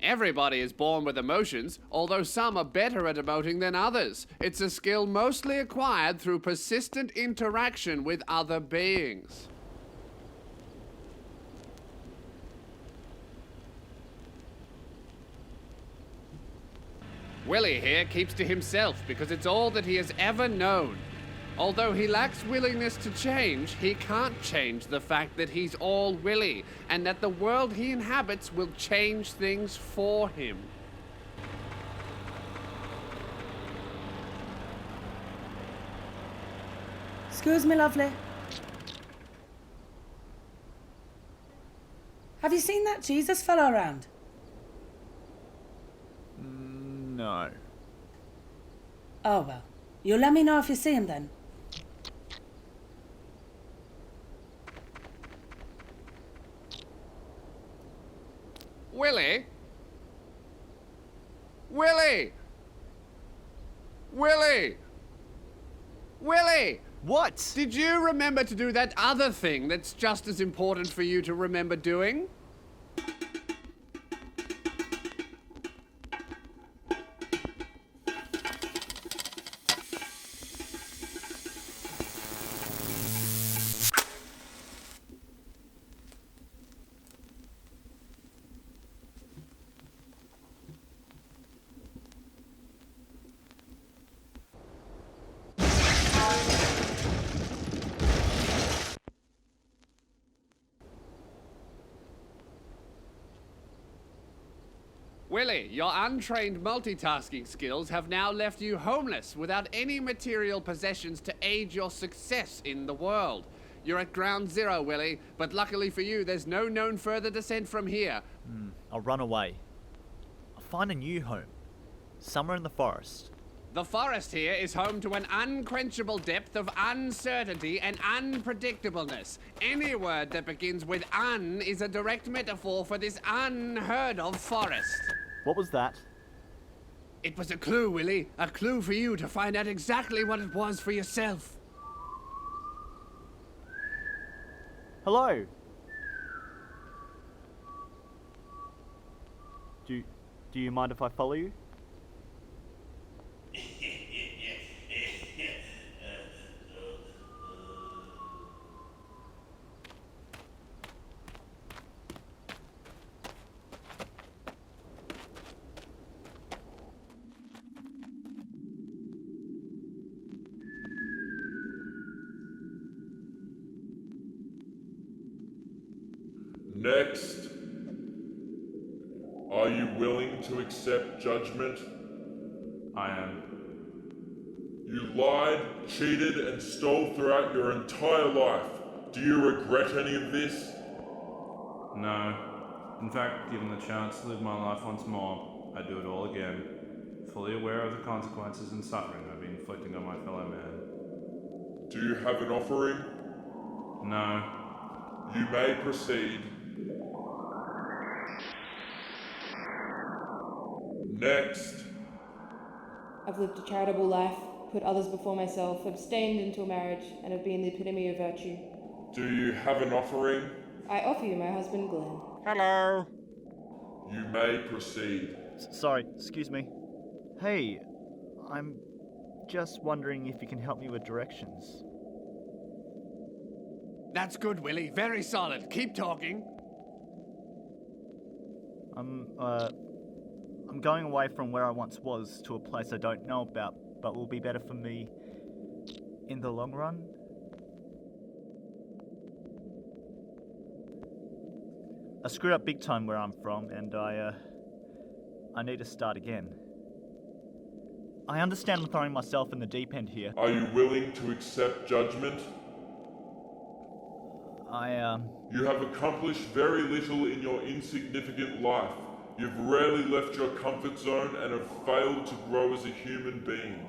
Everybody is born with emotions, although some are better at emoting than others. It's a skill mostly acquired through persistent interaction with other beings. Willy here keeps to himself because it's all that he has ever known. Although he lacks willingness to change, he can't change the fact that he's all Willy, and that the world he inhabits will change things for him. Excuse me, lovely. Have you seen that Jesus fellow around? No. Oh, well. You'll let me know if you see him then. Willy? Willy! Willy! Willy! What? Did you remember to do that other thing that's just as important for you to remember doing? Willy, your untrained multitasking skills have now left you homeless without any material possessions to aid your success in the world. You're at ground zero, Willy, but luckily for you, there's no known further descent from here. I'll run away. I'll find a new home. Somewhere in the forest. The forest here is home to an unquenchable depth of uncertainty and unpredictableness. Any word that begins with un is a direct metaphor for this unheard of forest. What was that? It was a clue, Willy. A clue for you to find out exactly what it was for yourself. Hello? Do you mind if I follow you? Next, are you willing to accept judgment? I am. You lied, cheated, and stole throughout your entire life. Do you regret any of this? No. In fact, given the chance to live my life once more, I'd do it all again, fully aware of the consequences and suffering I've been inflicting on my fellow man. Do you have an offering? No. You may proceed. Next. I've lived a charitable life, put others before myself, abstained until marriage, and have been the epitome of virtue. Do you have an offering? I offer you my husband, Glenn. Hello. You may proceed. Sorry, excuse me. Hey, I'm just wondering if you can help me with directions. That's good, Willy. Very solid. Keep talking. I'm going away from where I once was to a place I don't know about, but will be better for me in the long run. I screwed up big time where I'm from, and I need to start again. I understand I'm throwing myself in the deep end here. Are you willing to accept judgment? You have accomplished very little in your insignificant life. You've rarely left your comfort zone and have failed to grow as a human being.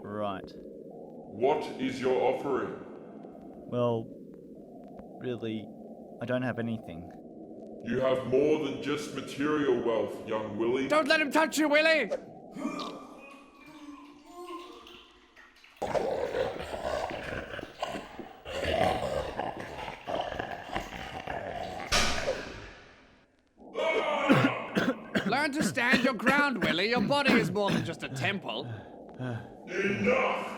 Right. What is your offering? Well, really, I don't have anything. You have more than just material wealth, young Willy. Don't let him touch you, Willy! Learn to stand your ground, Willy. Your body is more than just a temple. Enough!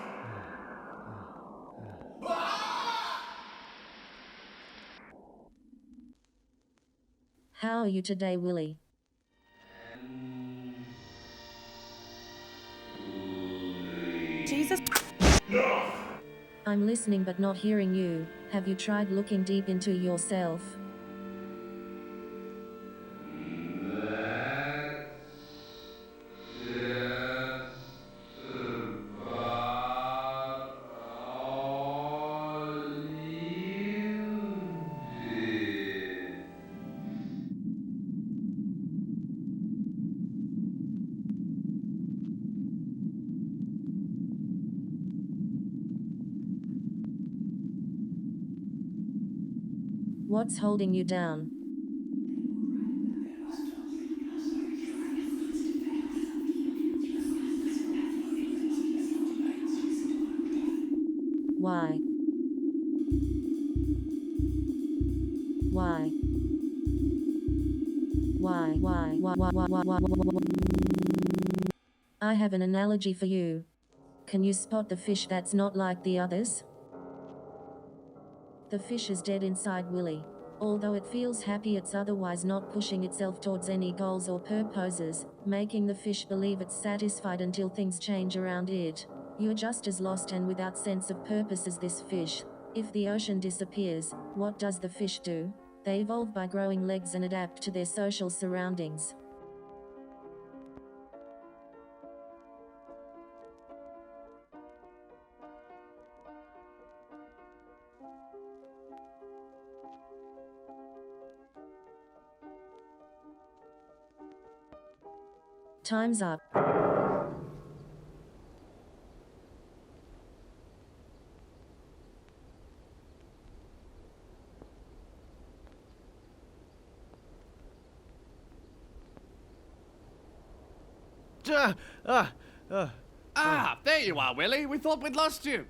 How are you today, Willy? Jesus. I'm listening but not hearing you. Have you tried looking deep into yourself? What's holding you down? Why? Why? I have an analogy for you. Can you spot the fish that's not like the others? The fish is dead inside Willy. Although it feels happy, it's otherwise not pushing itself towards any goals or purposes, making the fish believe it's satisfied until things change around it. You're just as lost and without sense of purpose as this fish. If the ocean disappears, what does the fish do? They evolve by growing legs and adapt to their social surroundings. Time's up. Ah, there you are, Willy. We thought we'd lost you.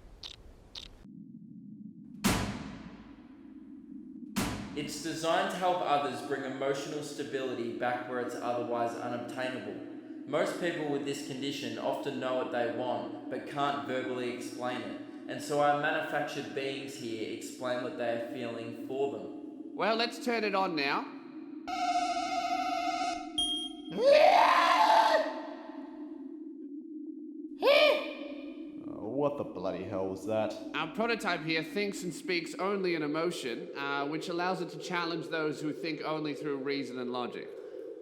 It's designed to help others bring emotional stability back where it's otherwise unobtainable. Most people with this condition often know what they want, but can't verbally explain it, and so our manufactured beings here explain what they are feeling for them. Well, let's turn it on now. What the bloody hell was that? Our prototype here thinks and speaks only in emotion, which allows it to challenge those who think only through reason and logic.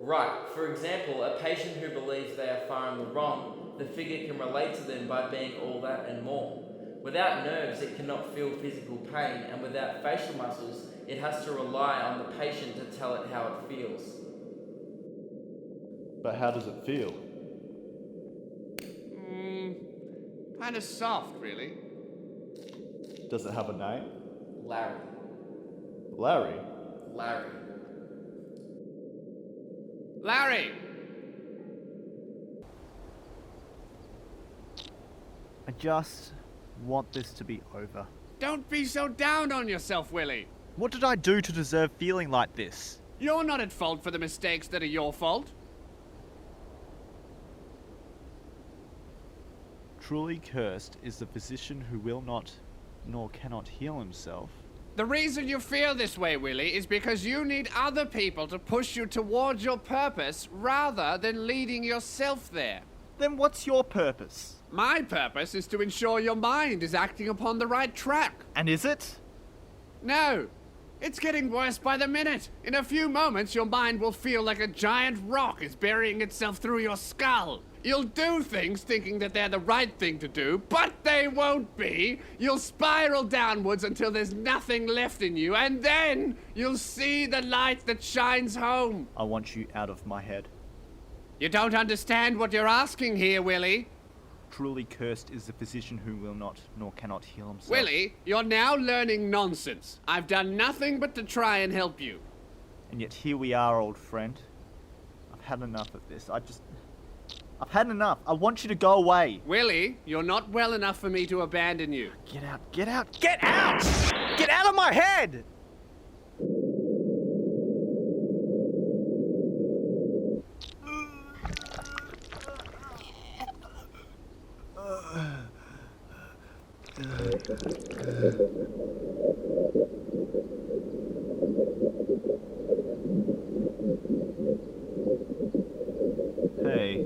Right, for example, a patient who believes they are far in the wrong, the figure can relate to them by being all that and more. Without nerves, it cannot feel physical pain, and without facial muscles, it has to rely on the patient to tell it how it feels. But how does it feel? Kind of soft, really. Does it have a name? Larry. Larry? Larry. Larry! I just want this to be over. Don't be so down on yourself, Willy. What did I do to deserve feeling like this? You're not at fault for the mistakes that are your fault. Truly cursed is the physician who will not, nor cannot heal himself. The reason you feel this way, Willy, is because you need other people to push you towards your purpose rather than leading yourself there. Then what's your purpose? My purpose is to ensure your mind is acting upon the right track. And is it? No. It's getting worse by the minute. In a few moments, your mind will feel like a giant rock is burying itself through your skull. You'll do things thinking that they're the right thing to do, but they won't be. You'll spiral downwards until there's nothing left in you, and then you'll see the light that shines home. I want you out of my head. You don't understand what you're asking here, Willy. Truly cursed is the physician who will not, nor cannot heal himself. Willy, you're now learning nonsense. I've done nothing but to try and help you. And yet here we are, old friend. I've had enough of this. I've had enough. I want you to go away. Willy, you're not well enough for me to abandon you. Get out, get out, get out! Get out of my head! Hey.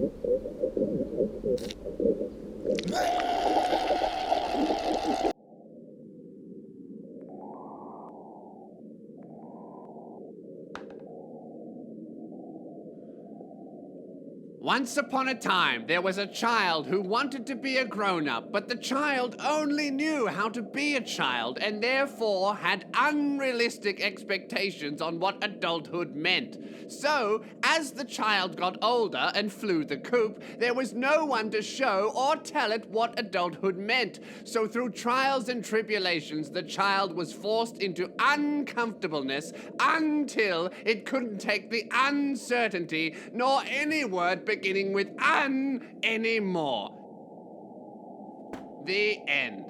Once upon a time, there was a child who wanted to be a grown-up, but the child only knew how to be a child and therefore had unrealistic expectations on what adulthood meant. So, as the child got older and flew the coop, there was no one to show or tell it what adulthood meant. So through trials and tribulations, the child was forced into uncomfortableness until it couldn't take the uncertainty nor any word beginning with "un" anymore. The end.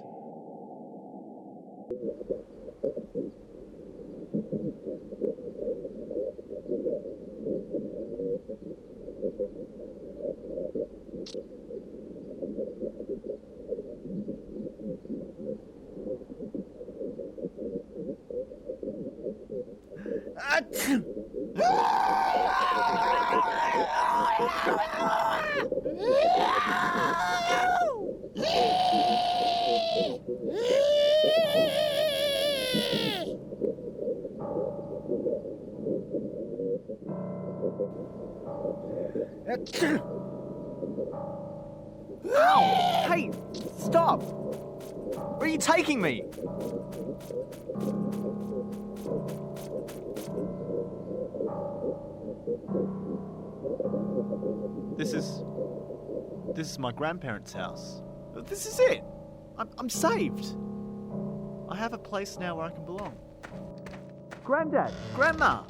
Ow! Hey, stop! Where are you taking me? This is my grandparents' house. This is it. I'm saved. I have a place now where I can belong. Granddad, Grandma.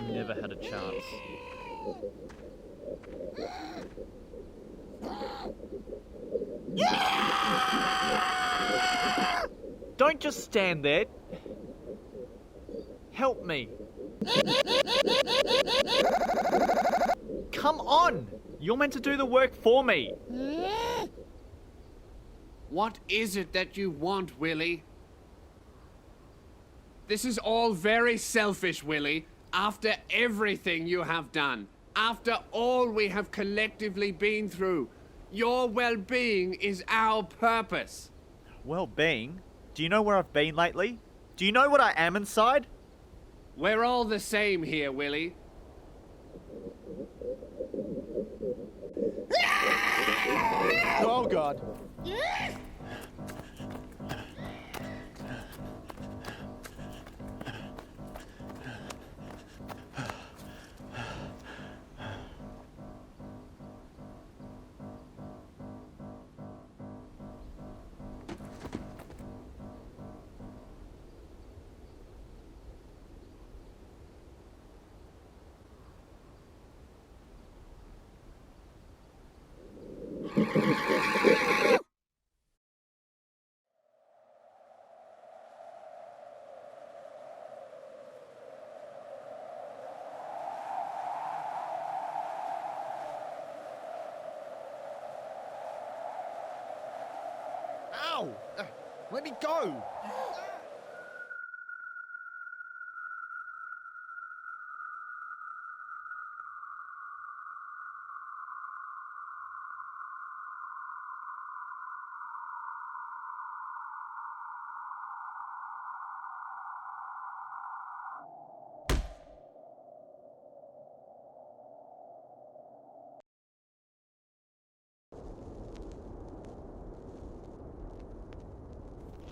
Never had a chance. Don't just stand there. Help me. Come on! You're meant to do the work for me. What is it that you want, Willy? This is all very selfish, Willy. After everything you have done, after all we have collectively been through, your well-being is our purpose. Well-being? Do you know where I've been lately? Do you know what I am inside? We're all the same here, Willy. Oh, God. Ow! Let me go!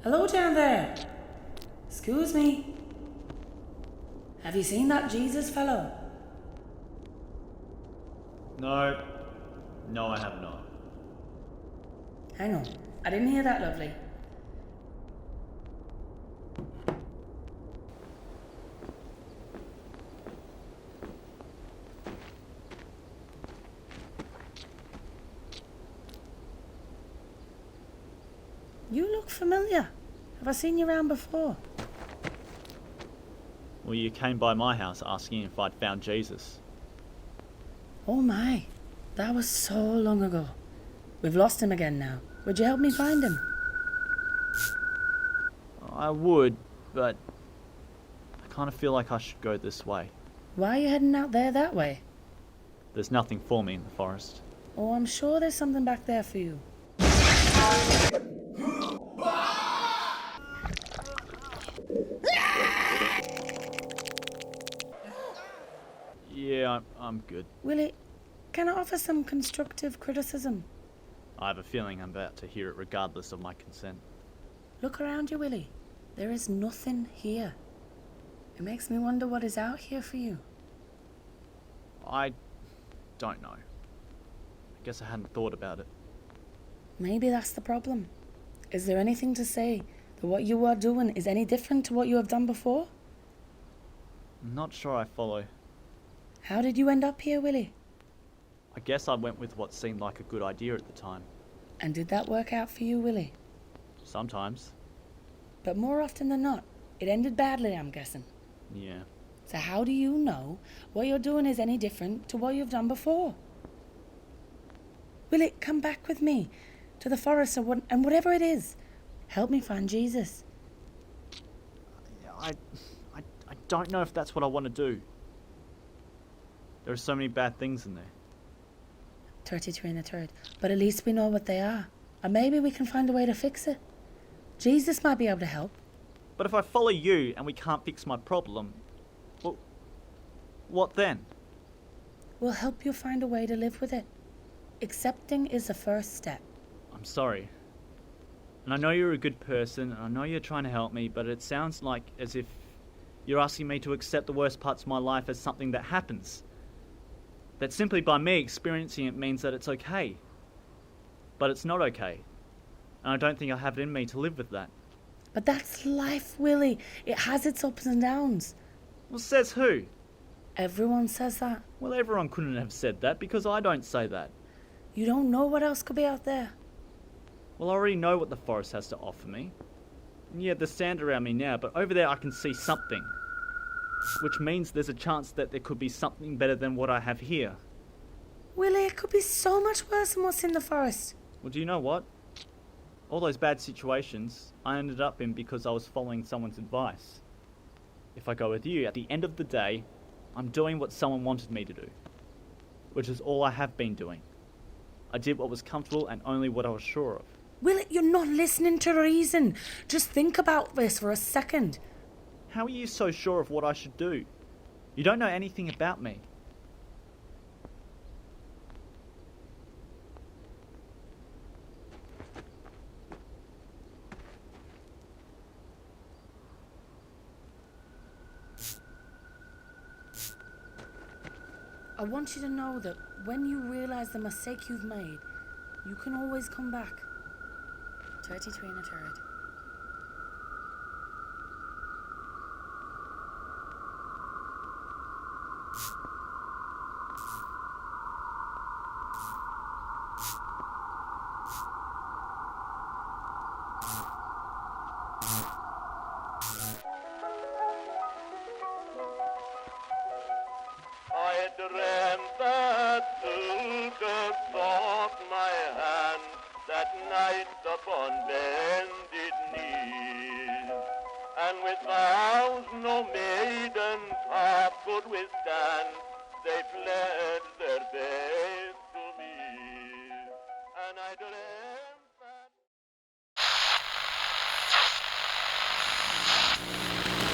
Hello down there. Excuse me. Have you seen that Jesus fellow? No. No, I have not. Hang on. I didn't hear that, lovely. You look familiar. Have I seen you around before? Well, you came by my house asking if I'd found Jesus. Oh my. That was so long ago. We've lost him again now. Would you help me find him? I would, but I kind of feel like I should go this way. Why are you heading out there that way? There's nothing for me in the forest. Oh, I'm sure there's something back there for you. Yeah, I'm good. Willy, can I offer some constructive criticism? I have a feeling I'm about to hear it regardless of my consent. Look around you, Willy. There is nothing here. It makes me wonder what is out here for you. I don't know. I guess I hadn't thought about it. Maybe that's the problem. Is there anything to say that what you are doing is any different to what you have done before? I'm not sure I follow. How did you end up here, Willy? I guess I went with what seemed like a good idea at the time. And did that work out for you, Willy? Sometimes. But more often than not, it ended badly, I'm guessing. Yeah. So how do you know what you're doing is any different to what you've done before? Willy, come back with me to the forest and whatever it is, help me find Jesus. I don't know if that's what I want to do. There are so many bad things in there. 33 and a third. But at least we know what they are. And maybe we can find a way to fix it. Jesus might be able to help. But if I follow you and we can't fix my problem, well, what then? We'll help you find a way to live with it. Accepting is the first step. I'm sorry. And I know you're a good person, and I know you're trying to help me, but it sounds like as if you're asking me to accept the worst parts of my life as something that happens. That simply by me experiencing it means that it's okay. But it's not okay. And I don't think I have it in me to live with that. But that's life, Willy. It has its ups and downs. Well, says who? Everyone says that. Well, everyone couldn't have said that because I don't say that. You don't know what else could be out there. Well, I already know what the forest has to offer me. And yeah, there's sand around me now, but over there I can see something. Which means there's a chance that there could be something better than what I have here. Willy, it could be so much worse than what's in the forest. Well, do you know what? All those bad situations I ended up in because I was following someone's advice. If I go with you, at the end of the day, I'm doing what someone wanted me to do. Which is all I have been doing. I did what was comfortable and only what I was sure of. Willy, you're not listening to reason. Just think about this for a second. How are you so sure of what I should do? You don't know anything about me. I want you to know that when you realise the mistake you've made, you can always come back. 33 and a third.